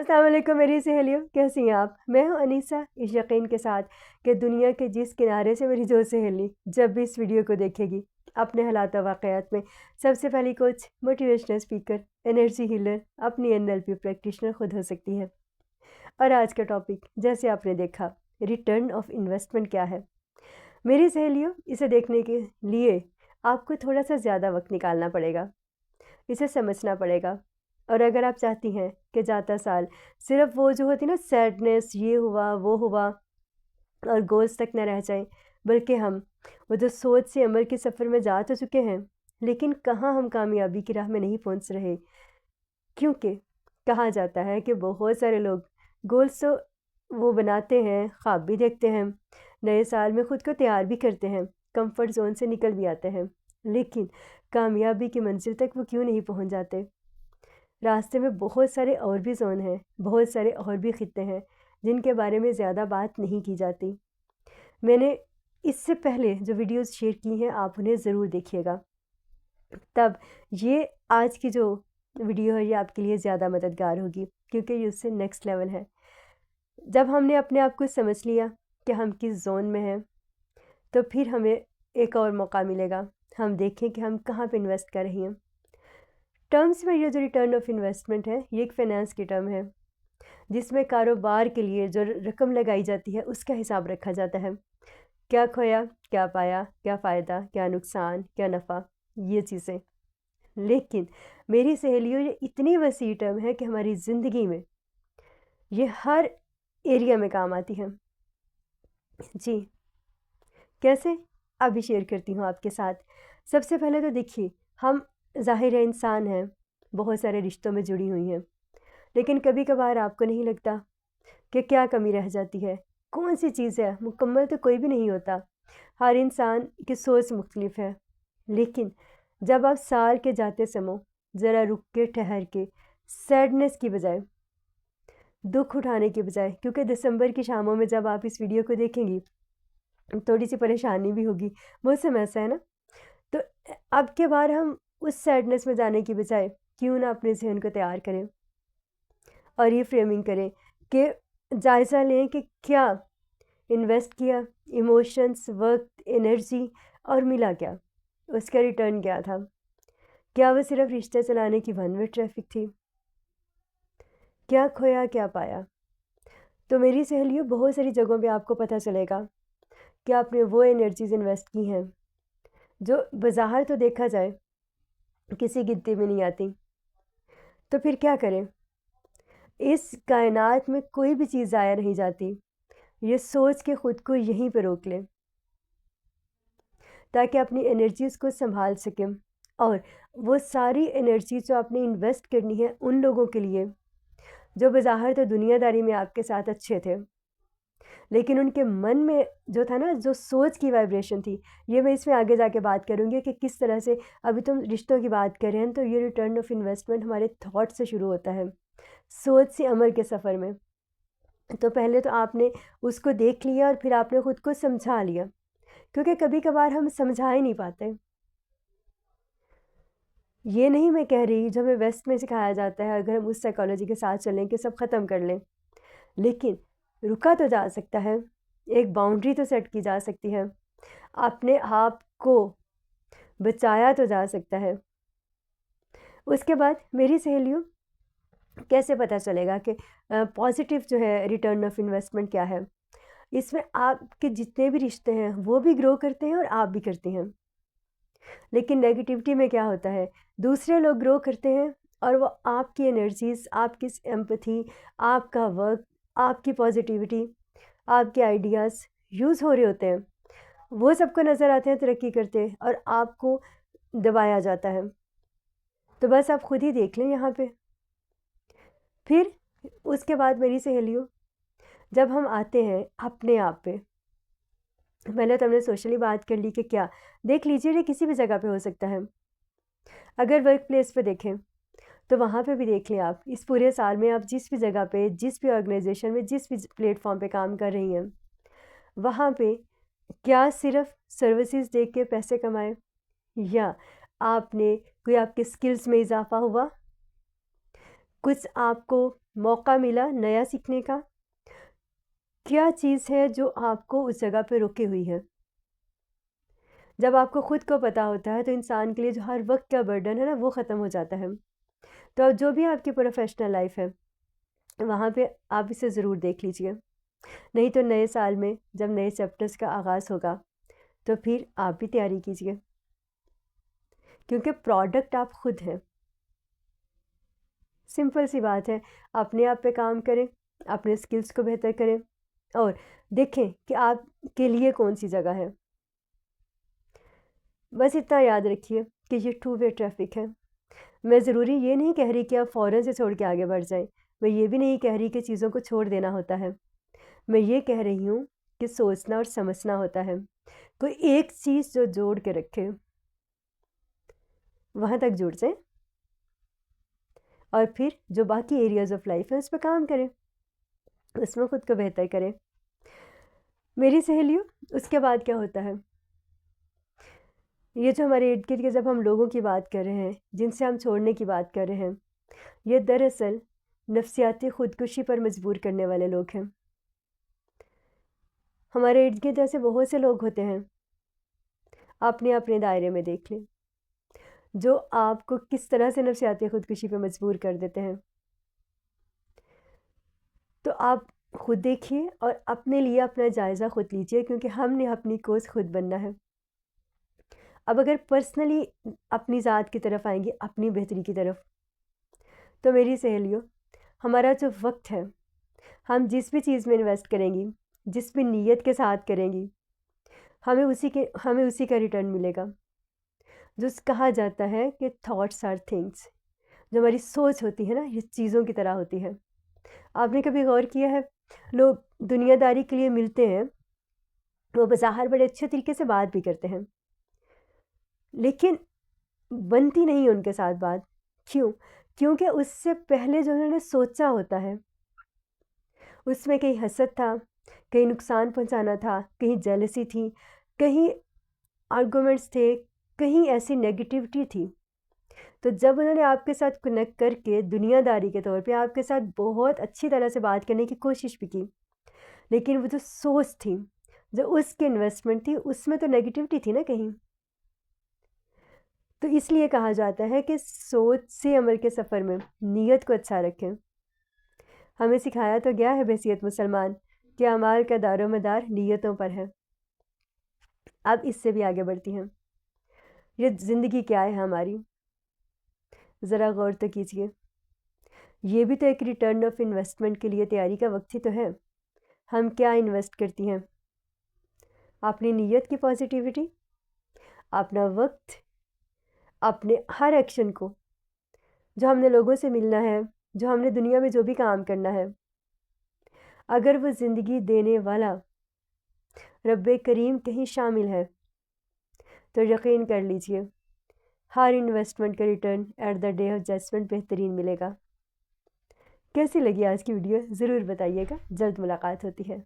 السلام علیکم میری سہیلیوں، کیسی ہیں آپ؟ میں ہوں انیسہ، اس یقین کے ساتھ کہ دنیا کے جس کنارے سے میری جو سہیلی جب بھی اس ویڈیو کو دیکھے گی، اپنے حالات و واقعات میں سب سے پہلی coach, motivational speaker, energy healer, اپنی NLP پریکٹیشنر خود ہو سکتی ہے۔ اور آج کا ٹاپک جیسے آپ نے دیکھا، ریٹرن آف انویسٹمنٹ کیا ہے؟ میری سہیلیوں، اسے دیکھنے کے لیے آپ کو تھوڑا سا زیادہ وقت نکالنا پڑے گا، اسے سمجھنا پڑے گا۔ اور اگر آپ چاہتی ہیں کہ جاتا سال صرف وہ جو ہوتی نا سیڈنس، یہ ہوا وہ ہوا، اور گولز تک نہ رہ جائیں، بلکہ ہم وہ جو سوچ سے عمل کے سفر میں جا تو چکے ہیں، لیکن کہاں ہم کامیابی کی راہ میں نہیں پہنچ رہے، کیونکہ کہا جاتا ہے کہ بہت سارے لوگ گولز تو وہ بناتے ہیں، خواب بھی دیکھتے ہیں، نئے سال میں خود کو تیار بھی کرتے ہیں، کمفرٹ زون سے نکل بھی آتے ہیں، لیکن کامیابی کی منزل تک وہ کیوں نہیں پہنچ جاتے؟ راستے میں بہت سارے اور بھی زون ہیں، بہت سارے اور بھی خطے ہیں جن کے بارے میں زیادہ بات نہیں کی جاتی۔ میں نے اس سے پہلے جو ویڈیوز شیئر کی ہیں، آپ انہیں ضرور دیکھیے گا، تب یہ آج کی جو ویڈیو ہے یہ آپ کے لیے زیادہ مددگار ہوگی، کیونکہ یہ اس سے نیکسٹ لیول ہے۔ جب ہم نے اپنے آپ کو سمجھ لیا کہ ہم کس زون میں ہیں، تو پھر ہمیں ایک اور موقع ملے گا، ہم دیکھیں کہ ہم کہاں پہ انویسٹ کر رہی ہیں۔ ٹرمز میں یہ جو ریٹرن آف انویسٹمنٹ ہے، یہ ایک فائنانس کی ٹرم ہے جس میں کاروبار کے لیے جو رقم لگائی جاتی ہے اس کا حساب رکھا جاتا ہے، کیا کھویا، کیا پایا، کیا فائدہ، کیا نقصان، کیا نفع، یہ چیزیں۔ لیکن میری سہیلیوں، یہ اتنی وسیع ٹرم ہے کہ ہماری زندگی میں یہ ہر ایریا میں کام آتی ہے۔ جی کیسے؟ ابھی شیئر کرتی ہوں آپ کے ساتھ۔ سب سے پہلے تو دیکھیے، ہم ظاہر انسان ہیں، بہت سارے رشتوں میں جڑی ہوئی ہیں، لیکن کبھی کبھار آپ کو نہیں لگتا کہ کیا کمی رہ جاتی ہے؟ کون سی چیز ہے؟ مکمل تو کوئی بھی نہیں ہوتا، ہر انسان کی سوچ مختلف ہے۔ لیکن جب آپ سال کے جاتے سمو ذرا رک کے ٹھہر کے، سیڈنس کی بجائے، دکھ اٹھانے کی بجائے، کیونکہ دسمبر کی شاموں میں جب آپ اس ویڈیو کو دیکھیں گی تھوڑی سی پریشانی بھی ہوگی، موسم ایسا ہے نا، تو اب کے بار ہم اس سیڈنس میں جانے کی بجائے کیوں نہ اپنے ذہن کو تیار کریں اور یہ فریمنگ کریں کہ جائزہ لیں کہ کیا انویسٹ کیا، ایموشنز، وقت، انرجی، اور ملا کیا، اس کا ریٹرن کیا تھا؟ کیا وہ صرف رشتے چلانے کی ون وے ٹریفک تھی؟ کیا کھویا، کیا پایا؟ تو میری سہیلیوں، بہت ساری جگہوں پہ آپ کو پتہ چلے گا کہ آپ نے وہ انرجیز انویسٹ کی ہیں جو بظاہر تو دیکھا جائے کسی گنتی میں نہیں آتی۔ تو پھر کیا کریں؟ اس کائنات میں کوئی بھی چیز ضائع نہیں جاتی، یہ سوچ کے خود کو یہیں پہ روک لیں تاکہ اپنی انرجیز کو سنبھال سکیں، اور وہ ساری انرجی جو آپ نے انویسٹ کرنی ہے ان لوگوں کے لیے جو بظاہر تو دنیا داری میں آپ کے ساتھ اچھے تھے، لیکن ان کے من میں جو تھا نا، جو سوچ کی وائبریشن تھی، یہ میں اس میں آگے جا کے بات کروں گی کہ کس طرح سے ابھی تم رشتوں کی بات کر رہے ہیں، تو یہ ریٹرن آف انویسٹمنٹ ہمارے تھاٹ سے شروع ہوتا ہے، سوچ سے عمل کے سفر میں۔ تو پہلے تو آپ نے اس کو دیکھ لیا اور پھر آپ نے خود کو سمجھا لیا، کیونکہ کبھی کبھار ہم سمجھا ہی نہیں پاتے۔ یہ نہیں میں کہہ رہی جو ہمیں ویسٹ میں سکھایا جاتا ہے اگر ہم اس سائیکالوجی کے ساتھ چلیں کہ سب ختم کر لیں، لیکن رکا تو جا سکتا ہے، ایک باؤنڈری تو سیٹ کی جا سکتی ہے، اپنے آپ کو بچایا تو جا سکتا ہے۔ اس کے بعد میری سہیلیوں، کیسے پتہ چلے گا کہ پازیٹیو جو ہے ریٹرن آف انویسٹمنٹ کیا ہے؟ اس میں آپ کے جتنے بھی رشتے ہیں وہ بھی گرو کرتے ہیں اور آپ بھی کرتے ہیں، لیکن نیگیٹیوٹی میں کیا ہوتا ہے؟ دوسرے لوگ گرو کرتے ہیں اور وہ آپ کی انرجیز، آپ کی ایمپتھی، آپ کا وقت، آپ کی پازیٹیوٹی، آپ کے آئیڈیاز یوز ہو رہے ہوتے ہیں، وہ سب کو نظر آتے ہیں ترقی کرتے، اور آپ کو دبایا جاتا ہے۔ تو بس آپ خود ہی دیکھ لیں یہاں پہ۔ پھر اس کے بعد میری سہیلیوں، جب ہم آتے ہیں اپنے آپ پہ، پہلے تو ہم نے سوشلی بات کر لی کہ کیا دیکھ لیجیے، یہ کسی بھی جگہ پہ ہو سکتا ہے۔ اگر ورک پلیس پہ دیکھیں تو وہاں پہ بھی دیکھ لیں، آپ اس پورے سال میں آپ جس بھی جگہ پہ، جس بھی آرگنائزیشن میں، جس بھی پلیٹ فارم پہ کام کر رہی ہیں، وہاں پہ کیا صرف سروسز دے کے پیسے کمائے، یا آپ نے کوئی آپ کے سکلز میں اضافہ ہوا، کچھ آپ کو موقع ملا نیا سیکھنے کا؟ کیا چیز ہے جو آپ کو اس جگہ پہ روکے ہوئی ہے؟ جب آپ کو خود کو پتہ ہوتا ہے تو انسان کے لیے جو ہر وقت کا برڈن ہے نا وہ ختم ہو جاتا ہے. تو اب جو بھی آپ کی پروفیشنل لائف ہے وہاں پہ آپ اسے ضرور دیکھ لیجئے. نہیں تو نئے سال میں جب نئے چیپٹرز کا آغاز ہوگا تو پھر آپ بھی تیاری کیجئے، کیونکہ پروڈکٹ آپ خود ہیں. سمپل سی بات ہے، اپنے آپ پہ کام کریں، اپنے سکلز کو بہتر کریں اور دیکھیں کہ آپ کے لیے کون سی جگہ ہے. بس اتنا یاد رکھیے کہ یہ 2 وے ٹریفک ہے. میں ضروری یہ نہیں کہہ رہی کہ آپ فوراً سے چھوڑ کے آگے بڑھ جائیں. میں یہ بھی نہیں کہہ رہی کہ چیزوں کو چھوڑ دینا ہوتا ہے. میں یہ کہہ رہی ہوں کہ سوچنا اور سمجھنا ہوتا ہے. کوئی ایک چیز جو جوڑ کے رکھے وہاں تک جڑ جائیں اور پھر جو باقی ایریاز آف لائف ہیں اس پہ کام کریں، اس میں خود کو بہتر کریں. میری سہیلیوں، اس کے بعد کیا ہوتا ہے؟ یہ جو ہمارے ارد گرد کے جب ہم لوگوں کی بات کر رہے ہیں جن سے ہم چھوڑنے کی بات کر رہے ہیں، یہ دراصل نفسیاتی خودکشی پر مجبور کرنے والے لوگ ہیں. ہمارے ارد گرد ایسے بہت سے لوگ ہوتے ہیں، اپنے اپنے دائرے میں دیکھ لیں، جو آپ کو کس طرح سے نفسیاتی خودکشی پہ مجبور کر دیتے ہیں. تو آپ خود دیکھیے اور اپنے لیے اپنا جائزہ خود لیجیے، کیونکہ ہم نے اپنی کوچ خود بننا ہے. اب اگر پرسنلی اپنی ذات کی طرف آئیں گی، اپنی بہتری کی طرف، تو میری سہیلیوں، ہمارا جو وقت ہے ہم جس بھی چیز میں انویسٹ کریں گی، جس بھی نیت کے ساتھ کریں گی، ہمیں اسی کا ریٹرن ملے گا. جو کہا جاتا ہے کہ تھاٹس آر تھنگس، جو ہماری سوچ ہوتی ہے نا یہ چیزوں کی طرح ہوتی ہے. آپ نے کبھی غور کیا ہے لوگ دنیا داری کے لیے ملتے ہیں، وہ بظاہر بڑے اچھے طریقے سے بات بھی کرتے ہیں لیکن بنتی نہیں ان کے ساتھ بات. کیوں؟ کیونکہ اس سے پہلے جو انہوں نے سوچا ہوتا ہے اس میں کہیں حسد تھا، کہیں نقصان پہنچانا تھا، کہیں جیلسی تھی، کہیں آرگومنٹس تھے، کہیں ایسی نیگیٹیوٹی تھی. تو جب انہوں نے آپ کے ساتھ کنیکٹ کر کے دنیا داری کے طور پہ آپ کے ساتھ بہت اچھی طرح سے بات کرنے کی کوشش بھی کی، لیکن وہ جو سوچ تھی، جو اس کی انویسٹمنٹ تھی، اس میں تو نیگیٹیوٹی تھی نا کہیں. تو اس لیے کہا جاتا ہے کہ سوچ سے عمل کے سفر میں نیت کو اچھا رکھیں. ہمیں سکھایا تو گیا ہے بحیثیت مسلمان کہ اعمال کا دار و مدار نیتوں پر ہے. اب اس سے بھی آگے بڑھتی ہیں. یہ زندگی کیا ہے ہماری؟ ذرا غور تو کیجیے. یہ بھی تو ایک ریٹرن آف انویسٹمنٹ کے لیے تیاری کا وقت ہی تو ہے. ہم کیا انویسٹ کرتی ہیں؟ اپنی نیت کی پازیٹیوٹی، اپنا وقت، اپنے ہر ایکشن کو، جو ہم نے لوگوں سے ملنا ہے، جو ہم نے دنیا میں جو بھی کام کرنا ہے، اگر وہ زندگی دینے والا رب کریم کہیں شامل ہے تو یقین کر لیجئے ہر انویسٹمنٹ کا return at the day of judgment بہترین ملے گا. کیسی لگی آج کی ویڈیو ضرور بتائیے گا. جلد ملاقات ہوتی ہے.